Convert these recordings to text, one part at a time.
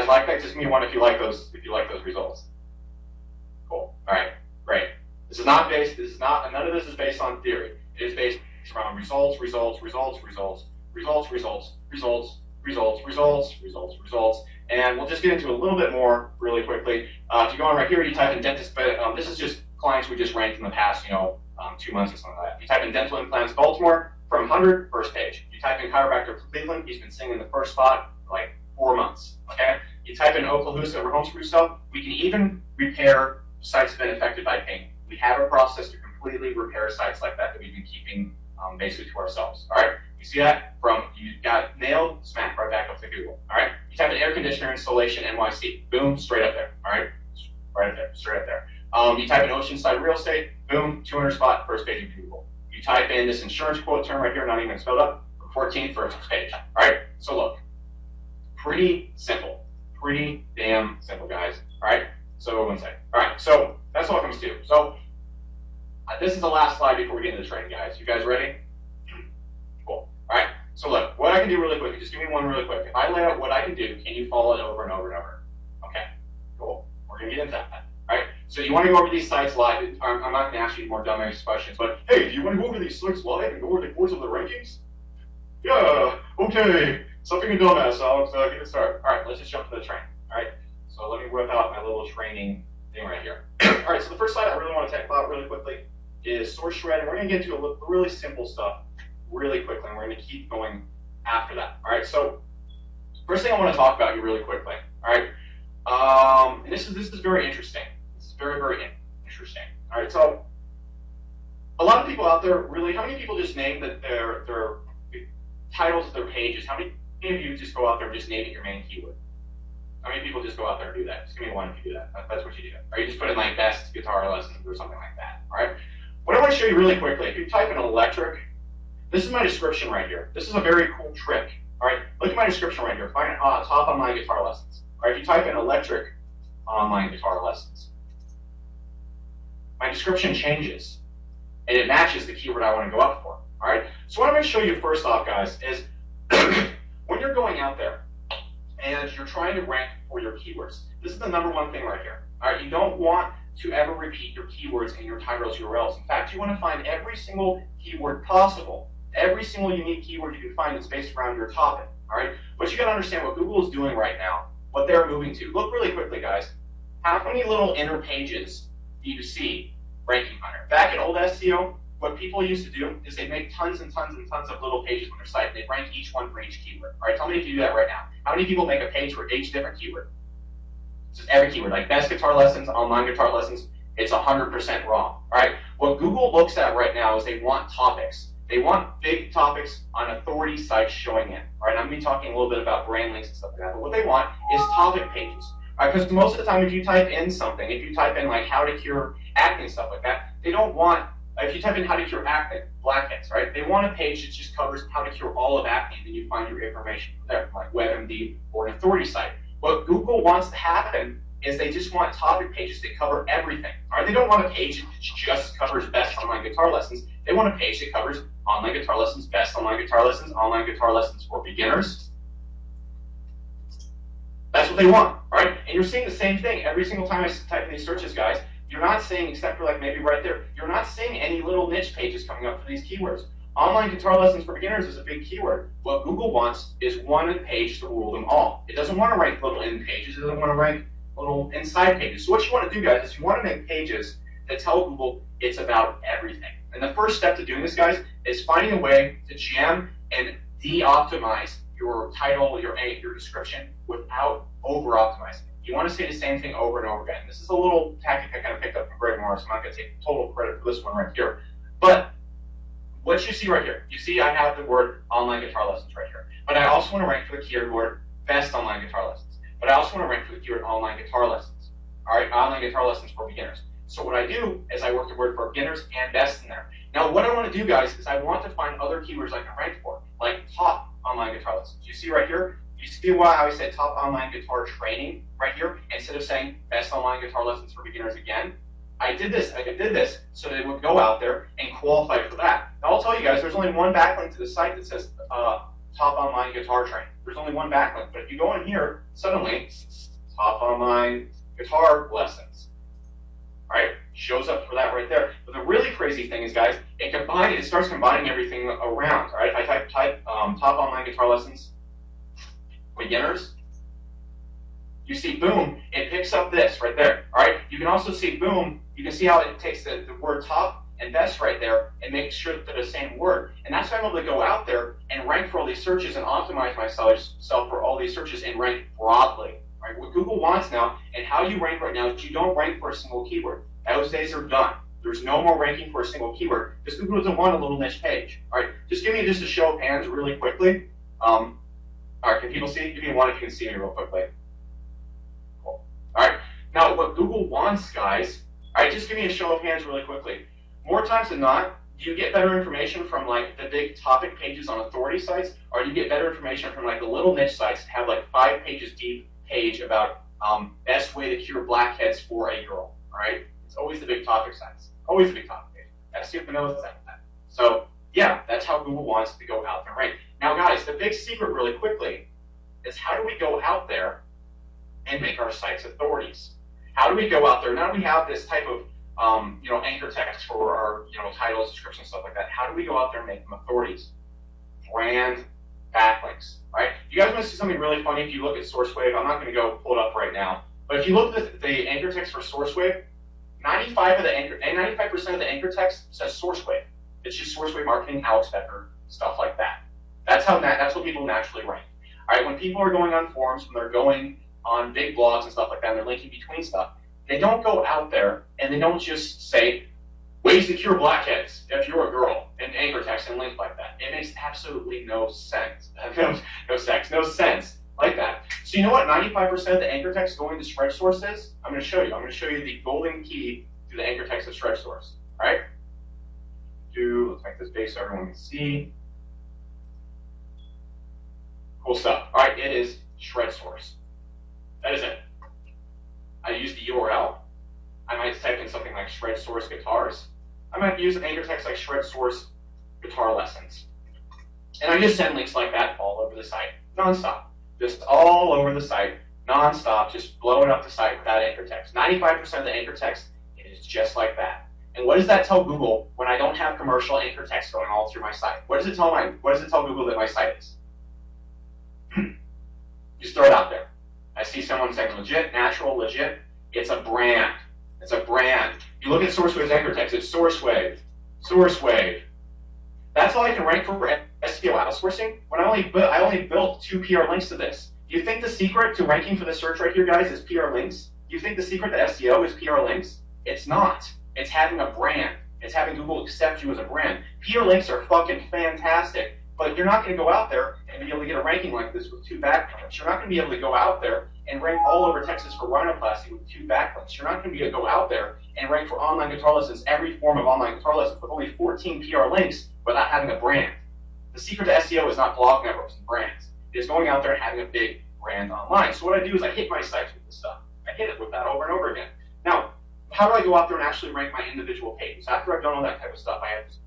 guys like that? Just give me one if you like those results. Cool. All right, great. None of this is based on theory. It is based around results, and we'll just get into a little bit more really quickly. If you go on right here, you type in dentist, but this is just clients we just ranked in the past, 2 months or something like that. You type in dental implants Baltimore from 100, first page. You type in chiropractor Cleveland, he's been sitting in the first spot for like 4 months. Okay. You type in Oklahoma or home screw stuff. We can even repair sites that have been affected by pain. We have a process to completely repair sites like that we've been keeping basically to ourselves. All right. You see that? You got nailed, smack right back up to Google. All right. You type in air conditioner installation NYC, boom, straight up there. All right, right up there, straight up there. You type in oceanside real estate, boom, 200 spot, first page of Google. You type in this insurance quote term right here, not even spelled up, 14th, first page. All right. So look, pretty simple, pretty damn simple, guys. All right. So one second. All right. So that's all it comes to. So this is the last slide before we get into the training, guys. You guys ready? Cool. All right. So look, what I can do really quick, just give me one really quick. If I lay out what I can do, can you follow it over and over and over? Okay. Cool. We're going to get into that. All right. So you want to go over these sites live. I'm not going to ask you more dumbass questions, but hey, do you want to go over these sites live and go over the course of the rankings? Yeah. Okay. Something a dumbass. Alex, get it started. All right. Let's just jump to the train. All right. So let me whip out my little training thing right here. All right. So the first slide I really want to talk about really quickly is source shred, and we're going to get into a really simple stuff really quickly, and we're going to keep going after that. All right. So first thing I want to talk about here really quickly. All right. And this is very interesting. This is very, very interesting. All right. So a lot of people out there really, how many people just name that their titles of their pages? How many of you just go out there and just name it your main keyword? How many people just go out there and do that? Just give me one if you do that. That's what you do. Or you just put in like best guitar lessons or something like that. All right. What I want to show you really quickly, if you type in electric, this is my description right here. This is a very cool trick. All right. Look at my description right here. Find top online guitar lessons. All right. If you type in electric online guitar lessons, my description changes and it matches the keyword I want to go up for. All right. So what I'm going to show you first off, guys, is when you're going out there and you're trying to rank for your keywords, this is the #1 thing right here. All right. You don't want to ever repeat your keywords in your titles URLs. In fact, you want to find every single keyword possible, every single unique keyword you can find that's based around your topic. All right. But you got to understand what Google is doing right now, what they're moving to. Look really quickly, guys. How many little inner pages do you see ranking under? Back in old SEO, what people used to do is they make tons and tons and tons of little pages on their site. They rank each one for each keyword. All right, tell me if you do that right now. How many people make a page for each different keyword? Just every keyword, like best guitar lessons, online guitar lessons. It's 100% wrong. All right. What Google looks at right now is they want topics. They want big topics on authority sites showing in. All right. I'm going to be talking a little bit about brand links and stuff like that. But what they want is topic pages. All right. Because most of the time, if you type in something, if you type in like how to cure acne and stuff like that, they don't want. If you type in how to cure acne, blackheads, right? They want a page that just covers how to cure all of acne, and then you find your information there, like WebMD or an authority site. What Google wants to happen is they just want topic pages that cover everything. All right? They don't want a page that just covers best online guitar lessons. They want a page that covers online guitar lessons, best online guitar lessons for beginners. That's what they want, all right? And you're seeing the same thing every single time I type in these searches, guys. You're not seeing, except for like maybe right there, you're not seeing any little niche pages coming up for these keywords. Online guitar lessons for beginners is a big keyword. What Google wants is one page to rule them all. It doesn't want to rank little in pages. It doesn't want to rank little inside pages. So what you want to do, guys, is you want to make pages that tell Google it's about everything. And the first step to doing this, guys, is finding a way to jam and de-optimize your title, your description, without over-optimizing it. You want to say the same thing over and over again. This is a little tactic I kind of picked up from Greg Morris. I'm not going to take total credit for this one right here. But what you see right here, you see I have the word online guitar lessons right here. But I also want to rank for the keyword best online guitar lessons. But I also want to rank for the keyword online guitar lessons. All right, online guitar lessons for beginners. So what I do is I work the word for beginners and best in there. Now what I want to do, guys, is I want to find other keywords I can rank for, like top online guitar lessons. You see right here? You see why I always said top online guitar training right here instead of saying best online guitar lessons for beginners again? I did this so that it would go out there and qualify for that. Now I'll tell you guys, there's only one backlink to the site that says top online guitar training. There's only one backlink, but if you go in here, suddenly top online guitar lessons. Right? Shows up for that right there. But the really crazy thing is, guys, it starts combining everything around. Right? If I type top online guitar lessons, beginners, you see, boom, it picks up this right there. All right? You can also see, boom, you can see how it takes the word top and best right there and makes sure that they're the same word. And that's why I'm able to go out there and rank for all these searches and optimize myself for all these searches and rank broadly. Right? What Google wants now and how you rank right now is you don't rank for a single keyword. Those days are done. There's no more ranking for a single keyword because Google doesn't want a little niche page. All right, just give me just a show of hands really quickly. All right, can people see? Give me one if you can see me real quickly. Cool. All right, now what Google wants, guys, all right, just give me a show of hands really quickly. More times than not, do you get better information from like the big topic pages on authority sites, or do you get better information from like the little niche sites that have like 5 pages deep page about best way to cure blackheads for a girl? All right, it's always the big topic sites, always the big topic page. SEO knows that. So yeah, that's how Google wants to go out there and rank. Now, guys, the big secret really quickly is how do we go out there and make our sites authorities? How do we go out there? Now we have this type of anchor text for our, titles, descriptions, stuff like that. How do we go out there and make them authorities? Brand backlinks, right? You guys want to see something really funny? If you look at SourceWave, I'm not going to go pull it up right now, but if you look at the anchor text for SourceWave, 95% of the anchor text says SourceWave. It's just SourceWave marketing, Alex Becker, stuff like that. That's what people naturally rank. All right, when people are going on forums, when they're going on big blogs and stuff like that, and they're linking between stuff, they don't go out there and they don't just say, ways to cure blackheads if you're a girl, and anchor text and link like that. It makes absolutely no sense. No sense like that. So you know what 95% of the anchor text going to spread source is? I'm going to show you. I'm going to show you the golden key to the anchor text of spread source. All right? Let's make this big so everyone can see. Cool stuff. All right, it is shred source. That is it. I use the URL. I might type in something like shred source guitars. I might use an anchor text like shred source guitar lessons. And I just send links like that all over the site, nonstop. Just all over the site, nonstop, just blowing up the site with that anchor text. 95% of the anchor text is just like that. And what does that tell Google when I don't have commercial anchor text going all through my site? What does it tell Google that my site is? Just throw it out there. I see someone saying legit, natural, legit. It's a brand. It's a brand. You look at SourceWave's anchor text, it's SourceWave. SourceWave. That's all I can rank for SEO outsourcing when I only built 2 PR links to this. Do you think the secret to ranking for the search right here, guys, is PR links? Do you think the secret to SEO is PR links? It's not. It's having a brand. It's having Google accept you as a brand. PR links are fucking fantastic, but you're not going to go out there and be able to get a ranking like this with 2 backlinks. You're not going to be able to go out there and rank all over Texas for rhinoplasty with 2 backlinks. You're not going to be able to go out there and rank for online guitar lessons, every form of online guitar lessons, with only 14 PR links without having a brand. The secret to SEO is not blog networks and brands. It is going out there and having a big brand online. So what I do is I hit my sites with this stuff. I hit it with that over and over again. Now, how do I go out there and actually rank my individual pages? After I've done all that type of stuff, I have this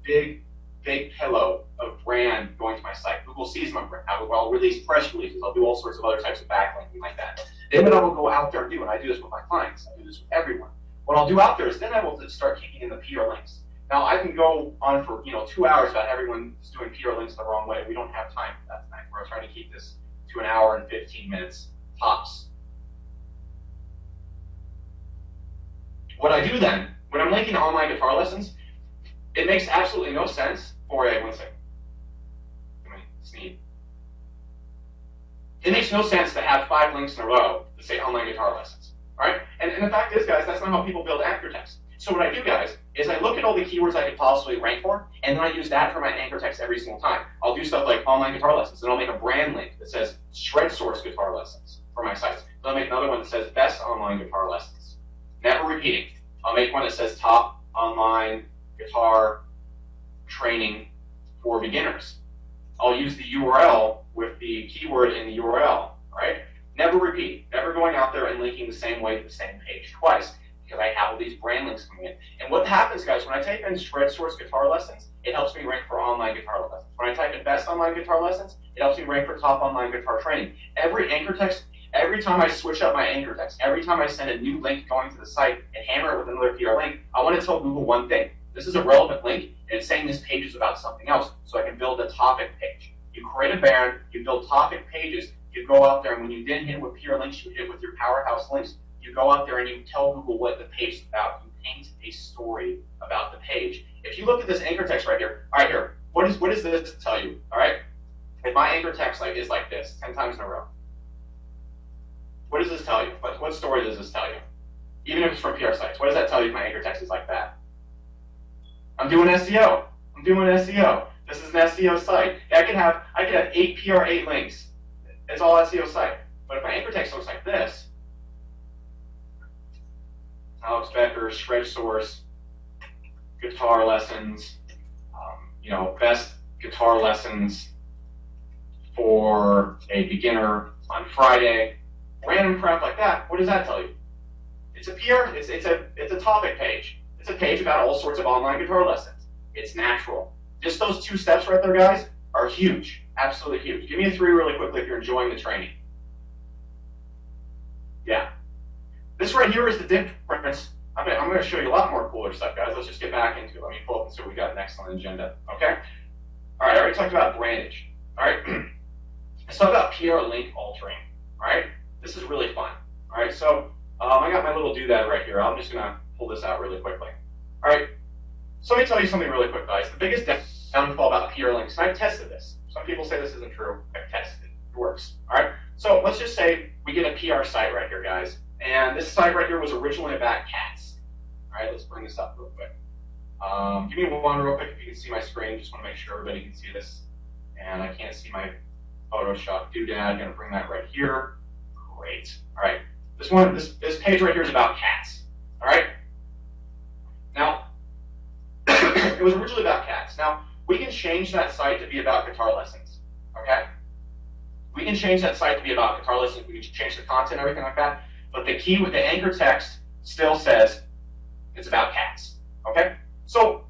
big pillow of brand going to my site. Google sees my brand. I'll release press releases. I'll do all sorts of other types of backlinking like that. Then what I will go out there and do, and I do this with my clients, I do this with everyone. What I'll do out there is then I will start kicking in the PR links. Now I can go on for 2 hours about everyone is doing PR links the wrong way. We don't have time for that tonight. We're trying to keep this to an hour and 15 minutes tops. What I do then, when I'm linking to online guitar lessons, it makes absolutely no sense for one second. Let me sneeze. It makes no sense to have 5 links in a row that say online guitar lessons, right? And the fact is, guys, that's not how people build anchor text. So what I do, guys, is I look at all the keywords I could possibly rank for, and then I use that for my anchor text every single time. I'll do stuff like online guitar lessons, and I'll make a brand link that says shred source guitar lessons for my sites. Then I'll make another one that says best online guitar lessons. Never repeating. I'll make one that says top online guitar training for beginners. I'll use the URL with the keyword in the URL, right? Never repeat. Never going out there and linking the same way to the same page twice, because I have all these brand links coming in. And what happens, guys, when I type in shred source guitar lessons, it helps me rank for online guitar lessons. When I type in best online guitar lessons, it helps me rank for top online guitar training. Every anchor text every time I switch up my anchor text, every time I send a new link going to the site and hammer it with another PR link, I want to tell Google one thing. This is a relevant link, and it's saying this page is about something else, so I can build a topic page. You create a banner, you build topic pages, you go out there, and when you then hit it with PR links, you hit it with your powerhouse links, you go out there and you tell Google what the page is about. You paint a story about the page. If you look at this anchor text right here, all right, here, what does this tell you, all right? If my anchor text is like this, 10 times in a row, what does this tell you? What story does this tell you? Even if it's from PR sites, what does that tell you if my anchor text is like that? I'm doing SEO. I'm doing SEO. This is an SEO site. I could have 8 PR, 8 links. It's all SEO site. But if my anchor text looks like this, Alex Becker, Shred Source, guitar lessons, best guitar lessons for a beginner on Friday, random crap like that, what does that tell you? It's a PR, it's a topic page. It's a page about all sorts of online guitar lessons. It's natural. Just those 2 steps right there, guys, are huge. Absolutely huge. Give me a 3 really quickly if you're enjoying the training. Yeah. This right here is the difference. I'm going to show you a lot more cooler stuff, guys. Let's just get back into it. Let me pull up and see what we got next on the agenda. Okay? All right, I already talked about brandage. All right? Let's talk about PR link altering. All right? This is really fun. All right? So I got my little doodad right here. I'm just going to pull this out really quickly. All right? So let me tell you something really quick, guys. The biggest downfall about PR links, and I've tested this. Some people say this isn't true. I've tested it. It works. All right? So let's just say we get a PR site right here, guys. And this site right here was originally about cats. All right, let's bring this up real quick. Give me one real quick if you can see my screen. Just want to make sure everybody can see this. And I can't see my Photoshop doodad. I'm going to bring that right here. Great. All right. This page right here is about cats. All right. Now, it was originally about cats. Now, we can change that site to be about guitar lessons. Okay? We can change that site to be about guitar lessons. We can change the content, everything like that. But the key with the anchor text still says it's about cats. Okay? So,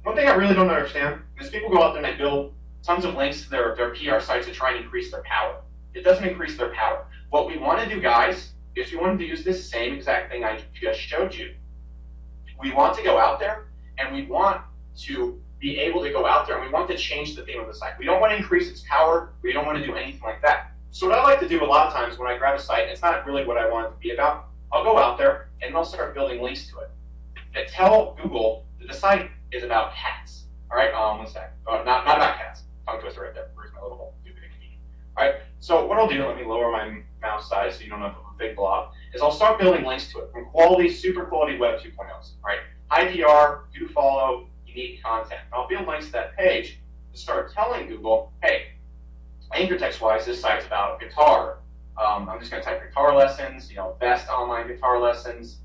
one thing I really don't understand is people go out there and they build tons of links to their PR sites to try and increase their power. It doesn't increase their power. What we want to do, guys, is we want to use this same exact thing I just showed you. We want to go out there and we want to be able to go out there and we want to change the theme of the site. We don't want to increase its power. We don't want to do anything like that. So what I like to do a lot of times when I grab a site, it's not really what I want it to be about. I'll go out there and I'll start building links to it that tell Google that the site is about cats. All right, one sec. Not about cats. Tongue twister right there. Where's my little hole? All right, so what I'll do, let me lower my mouse size so you don't have a big blob, is I'll start building links to it from quality, super quality web 2.0s. Right, high PR, do follow, unique content. And I'll build links to that page to start telling Google, hey, anchor text-wise, this site's about guitar. I'm just going to type guitar lessons, best online guitar lessons.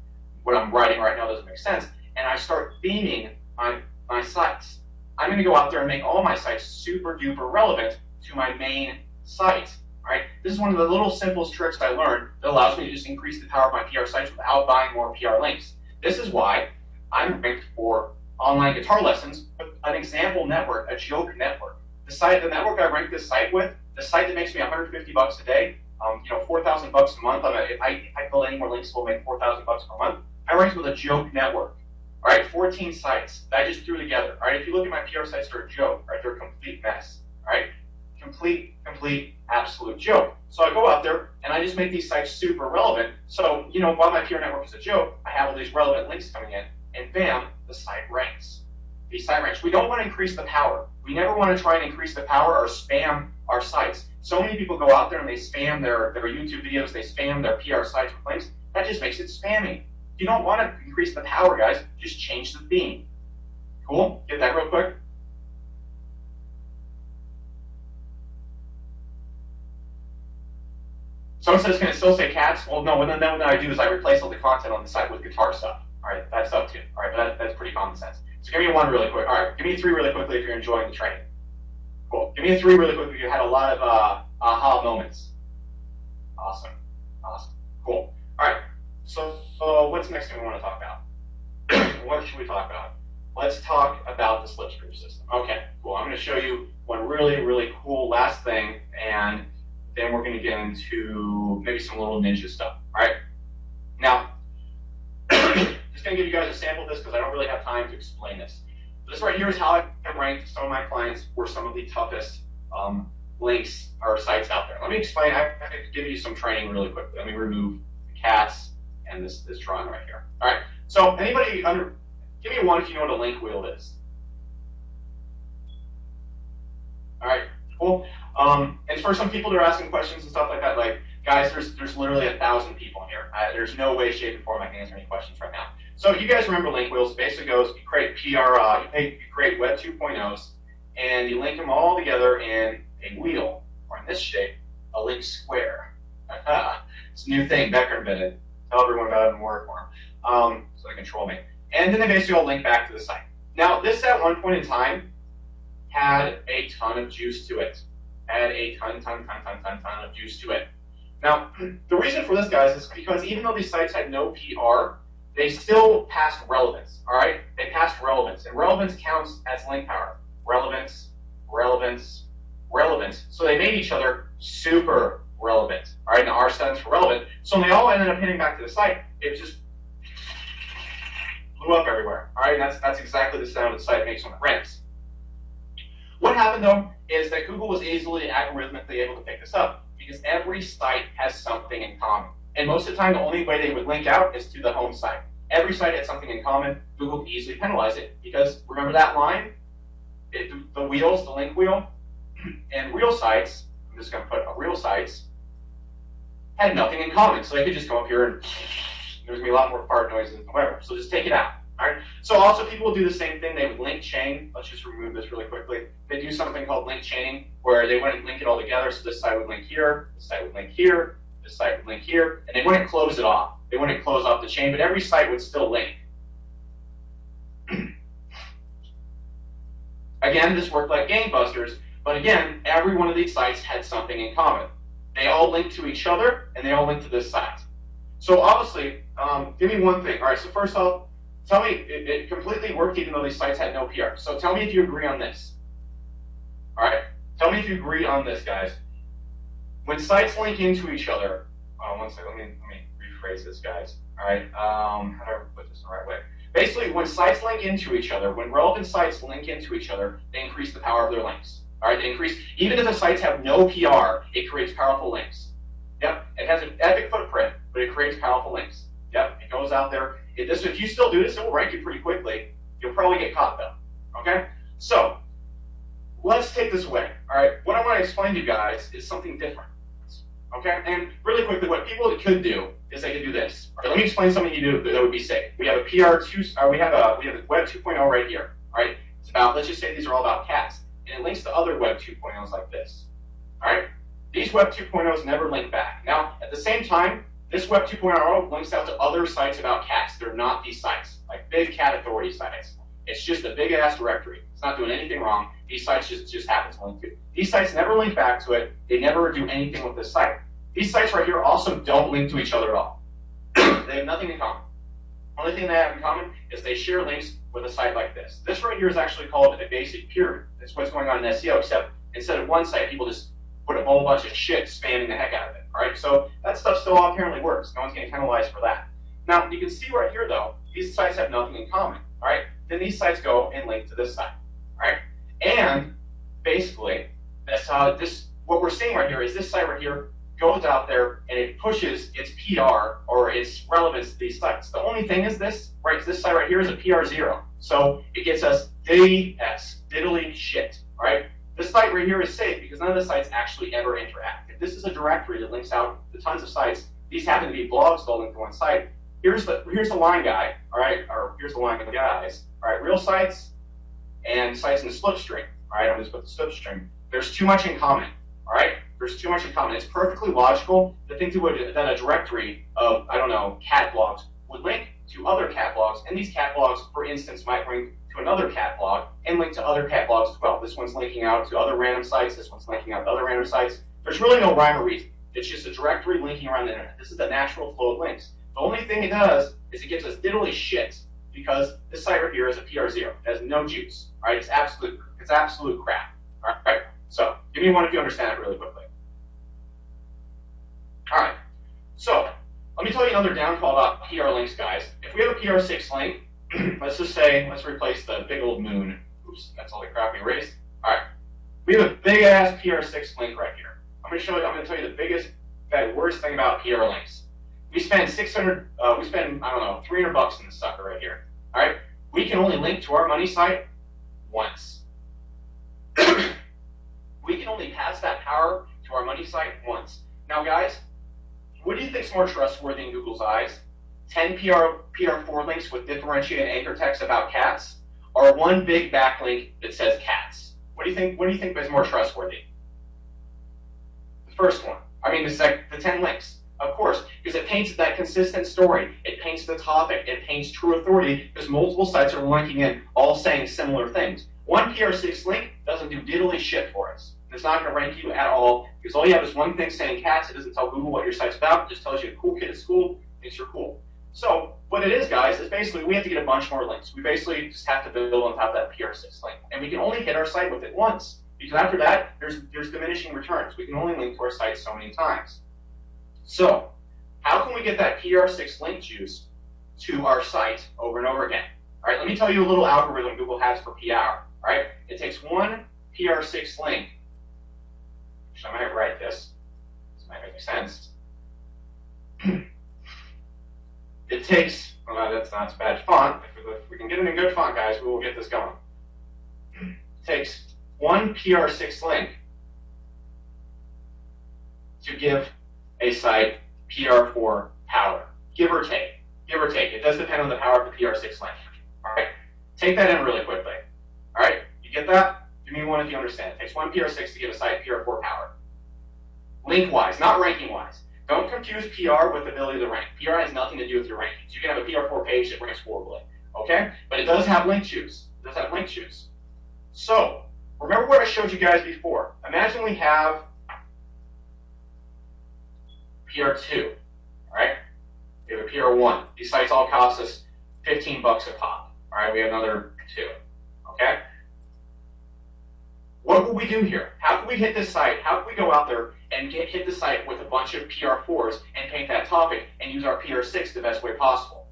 What I'm writing right now doesn't make sense. And I start theming my sites. I'm going to go out there and make all my sites super duper relevant to my main site. All right? This is one of the little simplest tricks I learned that allows me to just increase the power of my PR sites without buying more PR links. This is why I'm ranked for online guitar lessons with an example network, a joke network. The network I rank this site with, the site that makes me $150 a day, $4,000 a month. If I build any more links, we'll make $4,000 per month. I ranked with a joke network. All right, 14 sites that I just threw together. All right, if you look at my PR sites, they're a joke. Right, they're a complete mess. All right, complete, absolute joke. So I go out there and I just make these sites super relevant. So while my PR network is a joke, I have all these relevant links coming in, and bam, the site ranks. The site ranks. We don't want to increase the power. We never want to try and increase the power or spam our sites. So many people go out there and they spam their YouTube videos, they spam their PR sites with links. That just makes it spammy. You don't want to increase the power, guys. Just change the theme. Cool? Get that real quick? Someone says, can it still say cats? Well, no. Then what I do is I replace all the content on the site with guitar stuff. All right, that's up too. All right, but that's pretty common sense. So give me one really quick. All right, give me 3 really quickly if you're enjoying the training. Cool. Give me a 3 really quick if you had a lot of aha moments. Awesome. Cool. All right. So what's the next thing we want to talk about? What should we talk about? Let's talk about the slipstream system. Okay, cool. I'm going to show you one really cool last thing, and then we're going to get into maybe some little ninja stuff. All right. Now, just going to give you guys a sample of this because I don't really have time to explain this. This right here is how I ranked some of my clients for some of the toughest links or sites out there. Let me explain. I have to give you some training really quickly. Let me remove the cats and this drawing right here. All right. So anybody give me one if you know what a link wheel is. All right. Cool. And for some people that are asking questions and stuff like that, like, guys, there's literally 1,000 people in here. There's no way, shape, and form I can answer any questions right now. So you guys remember link wheels? Basically goes, you create you create Web 2.0s, and you link them all together in a wheel, or in this shape, a link square. It's a new thing Becker invented. Tell everyone about it in word form, so they control me. And then they basically all link back to the site. Now, this at one point in time had a ton of juice to it. Had a ton of juice to it. Now, the reason for this, guys, is because even though these sites had no PR, they still passed relevance, all right? They passed relevance, and relevance counts as link power. Relevance, relevance, relevance. So they made each other super relevant, all right? Now, R stands for relevant. So when they all ended up hitting back to the site, it just blew up everywhere, all right? And that's exactly the sound the site makes when it ranks. What happened, though, is that Google was easily algorithmically able to pick this up because every site has something in common. And most of the time, the only way they would link out is to the home site. Every site had something in common. Google could easily penalize it because, remember that line? The wheels, the link wheel, and real sites, I'm just going to put real sites, had nothing in common. So they could just go up here and there's going to be a lot more fart noises than whatever. So just take it out. All right. So also people will do the same thing. They would link chain. Let's just remove this really quickly. They do something called link chaining where they wouldn't link it all together. So this site would link here, this site would link here, this site would link here, and they wouldn't close it off. They wouldn't close off the chain, but every site would still link. Again, this worked like gangbusters, but again, every one of these sites had something in common. They all linked to each other, and they all linked to this site. So obviously, give me one thing. All right, so first off, tell me, it completely worked even though these sites had no PR. So tell me if you agree on this. All right? Tell me if you agree on this, guys. When sites link into each other, one second, let me rephrase this, guys. All right? How do I put this the right way? Basically, when sites link into each other, when relevant sites link into each other, they increase the power of their links. All right? They increase, even if the sites have no PR, it creates powerful links. Yep, it has an epic footprint, but it creates powerful links. Yep, it goes out there. If you still do this, it will rank you pretty quickly. You'll probably get caught, though. Okay? So, let's take this away. All right? What I want to explain to you guys is something different. Okay? And really quickly, what people could do is they could do this. All right, let me explain something you do that would be safe. We have a PR2, we have a Web 2.0 right here. All right? It's about, let's just say these are all about cats. And it links to other Web 2.0s like this. All right? These Web 2.0s never link back. Now, at the same time, this Web 2.0 links out to other sites about cats. They're not these sites, like big cat authority sites. It's just a big-ass directory. It's not doing anything wrong. These sites just happen to link to it. These sites never link back to it. They never do anything with this site. These sites right here also don't link to each other at all. They have nothing in common. The only thing they have in common is they share links with a site like this. This right here is actually called a basic pyramid. That's what's going on in SEO, except instead of one site, people just put a whole bunch of shit spamming the heck out of it. All right, so that stuff still apparently works. No one's getting penalized for that. Now, you can see right here, though, these sites have nothing in common. All right, then these sites go and link to this site. All right, and basically, that's how what we're seeing right here is this site right here goes out there and it pushes its PR or its relevance to these sites. The only thing is this site right here is a PR 0. So it gets us DS, diddly shit. All right. This site right here is safe because none of the sites actually ever interact. If this is a directory that links out to tons of sites, these happen to be blogs that link to one site. Here's the line guy, all right, or here's the line guys, all right, real sites and sites in the slipstream, all right, I'll just put the slipstream. There's too much in common, all right? There's too much in common. It's perfectly logical to think that a directory of, I don't know, cat blogs would link to other cat blogs, and these cat blogs, for instance, might link to another cat blog and link to other cat blogs as well. This one's linking out to other random sites. This one's linking out to other random sites. There's really no rhyme or reason. It's just a directory linking around the internet. This is the natural flow of links. The only thing it does is it gives us diddly shit because this site right here is a PR 0. It has no juice. All right, it's absolute crap. All right, so give me one if you understand it really quickly. All right, so let me tell you another downfall about PR links, guys. If we have a PR6 link, let's just say, let's replace the big old moon. Oops, that's all the crap we erased. All right, we have a big ass PR6 link right here. I'm going to tell you the biggest, worst thing about PR links. We spend I don't know, $300 in this sucker right here. All right, we can only link to our money site once. We can only pass that power to our money site once. Now, guys, what do you think is more trustworthy in Google's eyes? 10 PR4 links with differentiated anchor text about cats, or one big backlink that says cats? What do you think is more trustworthy? The first one. I mean, the 10 links, of course, because it paints that consistent story. It paints the topic. It paints true authority because multiple sites are linking in, all saying similar things. One PR6 link doesn't do diddly shit for us. It's not going to rank you at all because all you have is one thing saying cats. It doesn't tell Google what your site's about. It just tells you a cool kid at school thinks you're cool. So what it is, guys, is basically we have to get a bunch more links. We basically just have to build on top of that PR6 link. And we can only hit our site with it once. Because after that, there's diminishing returns. We can only link to our site so many times. So how can we get that PR6 link juice to our site over and over again? All right, let me tell you a little algorithm Google has for PR. All right, it takes one PR6 link. Actually, I might write this. This might make sense. It takes, well, that's not a bad font. If we can get it in good font, guys, we will get this going. It takes one PR6 link to give a site PR4 power. Give or take. Give or take. It does depend on the power of the PR6 link. All right? Take that in really quickly. All right? You get that? Give me one if you understand. It takes one PR6 to give a site PR4 power. Link-wise, not ranking-wise. Don't confuse PR with the ability to rank. PR has nothing to do with your rankings. You can have a PR4 page that ranks horribly. Okay? But it does have link juice. It does have link juice. So, remember what I showed you guys before. Imagine we have PR2, all right? We have a PR1. These sites all cost us $15 a pop. All right, we have another 2, okay? What will we do here? How can we hit this site? How can we go out there and hit the site with a bunch of PR4s and paint that topic and use our PR6 the best way possible?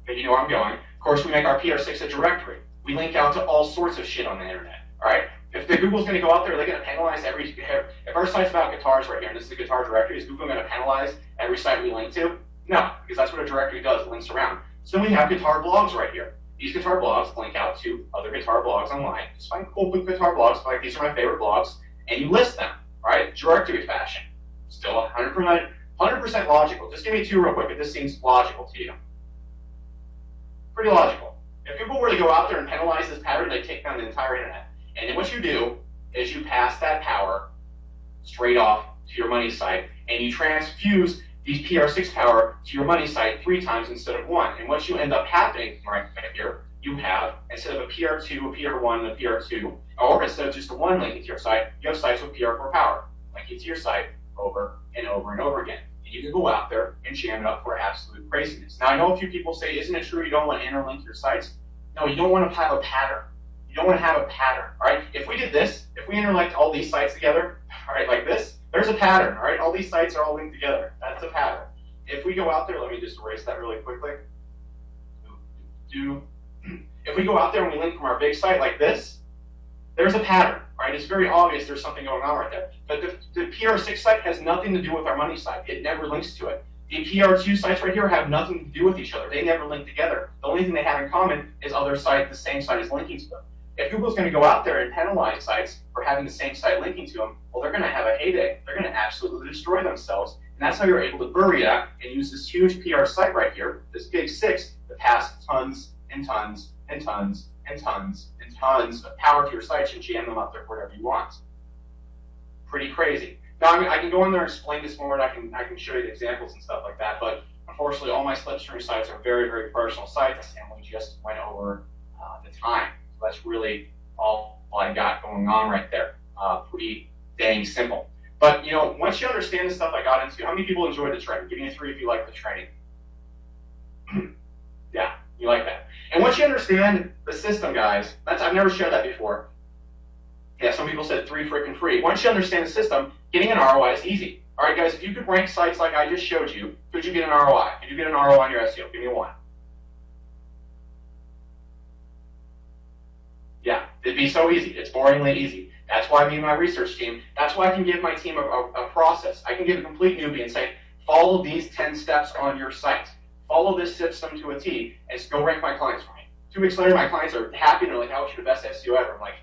And you know where I'm going. Of course, we make our PR6 a directory. We link out to all sorts of shit on the internet, all right? If the Google's going to go out there, they're going to penalize if our site's about guitars right here, and this is a guitar directory, is Google going to penalize every site we link to? No, because that's what a directory does. It links around. So we have guitar blogs right here. These guitar blogs link out to other guitar blogs online. Just find cool guitar blogs, like these are my favorite blogs, and you list them, all right? Directory fashion. Still 100% logical. Just give me 2 real quick if this seems logical to you. Pretty logical. If Google were to go out there and penalize this pattern, they'd take down the entire internet. And then what you do is you pass that power straight off to your money site, and you transfuse these PR6 power to your money site 3 times instead of 1. And what you end up happening right here, you have, instead of a PR2, a PR1, and a PR2, or instead of just a 1 linking to your site, you have sites with PR4 power, linking to your site over and over and over again. And you can go out there and jam it up for absolute craziness. Now, I know a few people say, isn't it true you don't want to interlink your sites? No, you don't want to have a pattern. You don't want to have a pattern, all right? If we did this, if we interlinked all these sites together, all right, like this, there's a pattern, all right? All these sites are all linked together. That's a pattern. If we go out there, let me just erase that really quickly. If we go out there and we link from our big site like this, there's a pattern, all right? It's very obvious there's something going on right there. But the PR6 site has nothing to do with our money site. It never links to it. The PR2 sites right here have nothing to do with each other. They never link together. The only thing they have in common is other site, the same site is linking to them. If Google's going to go out there and penalize sites for having the same site linking to them, well, they're going to have a heyday. They're going to absolutely destroy themselves. And that's how you're able to bury that and use this huge PR site right here, this big 6, to pass tons and tons and tons and tons and tons of power to your sites and jam them up there for whatever you want. Pretty crazy. Now, I mean, I can go in there and explain this more, and I can show you the examples and stuff like that, but unfortunately, all my slipstream sites are very, very personal sites, and we just went over the time. So that's really all I got going on right there. Pretty dang simple. But, you know, once you understand the stuff I got into, how many people enjoyed the training? Give me a 3 if you like the training. Yeah, you like that. And once you understand the system, guys, I've never shared that before. Yeah, some people said freaking free. Once you understand the system, getting an ROI is easy. All right, guys, if you could rank sites like I just showed you, could you get an ROI? Could you get an ROI on your SEO? Give me one. Yeah, it'd be so easy. It's boringly easy. That's why me and my research team, that's why I can give my team a process. I can give a complete newbie and say, follow these 10 steps on your site. Follow this system to a T, and just go rank my clients for me. 2 weeks later, my clients are happy, and they're like, oh, you're the best SEO ever. I'm like,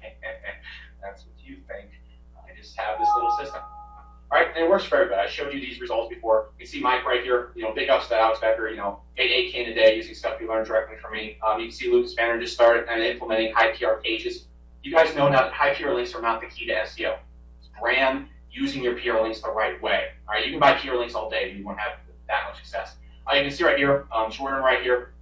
that's what you think. I just have this little system. All right, and it works for everybody. I showed you these results before. You can see Mike right here, big ups to Alex Becker, made 8K in a day using stuff you learned directly from me. You can see Lucas Banner just started implementing high PR pages. You guys know now that high PR links are not the key to SEO. It's brand using your PR links the right way. All right, you can buy PR links all day, but you won't have that much success. You can see right here, Jordan right here,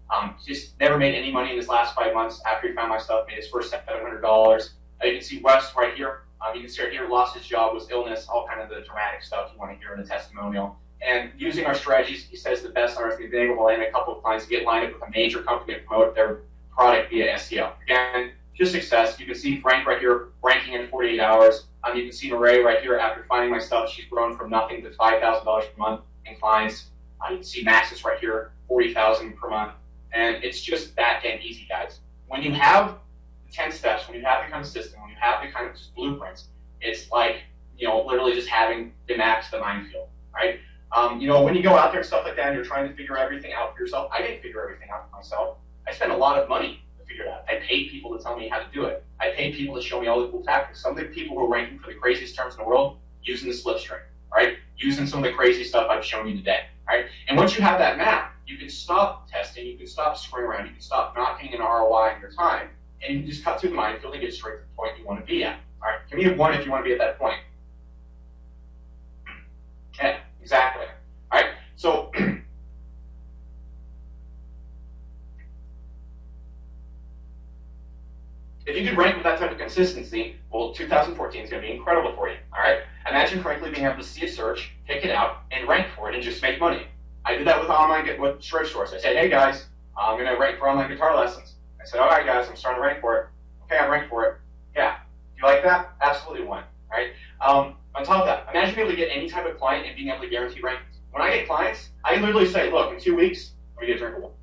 just never made any money in his last 5 months after he found my stuff, made his first $700. You can see Wes right here. You can see right here, lost his job, was illness, all kind of the dramatic stuff you want to hear in a testimonial. And using our strategies, he says the best on earth, we've been able to land a couple of clients to get lined up with a major company to promote their product via SEO. Again, just success. You can see Frank right here, ranking in 48 hours. You can see Marae right here, after finding my stuff, she's grown from nothing to $5,000 per month in clients. You can see Maxis right here, $40,000 per month. And it's just that damn easy, guys. When you have 10 steps, when you have the kind of system, when you have the kind of just blueprints, it's like, literally just having the map to the minefield, right? When you go out there and stuff like that and you're trying to figure everything out for yourself, I didn't figure everything out for myself. I spent a lot of money to figure it out. I paid people to tell me how to do it. I paid people to show me all the cool tactics. Some of the people who are ranking for the craziest terms in the world using the slipstream, right? Using some of the crazy stuff I've shown you today, right? And once you have that map, you can stop testing, you can stop screwing around, you can stop not getting an ROI in your time, and you can just cut through the minefield and get straight to the point you want to be at. All right, give me a 1 if you want to be at that point. Yeah, exactly. All right, so if you could rank with that type of consistency, well, 2014 is going to be incredible for you. All right, imagine, frankly, being able to see a search, pick it out, and rank for it, and just make money. I did that with shred stores. I said, hey guys, I'm going to rank for online guitar lessons. I said, all right guys, I'm starting to rank for it. Okay, I'm ranked for it. Yeah. Do you like that? Absolutely one. Right? On top of that, imagine being able to get any type of client and being able to guarantee rankings. When I get clients, I literally say, look, in 2 weeks, let me get a drink of water.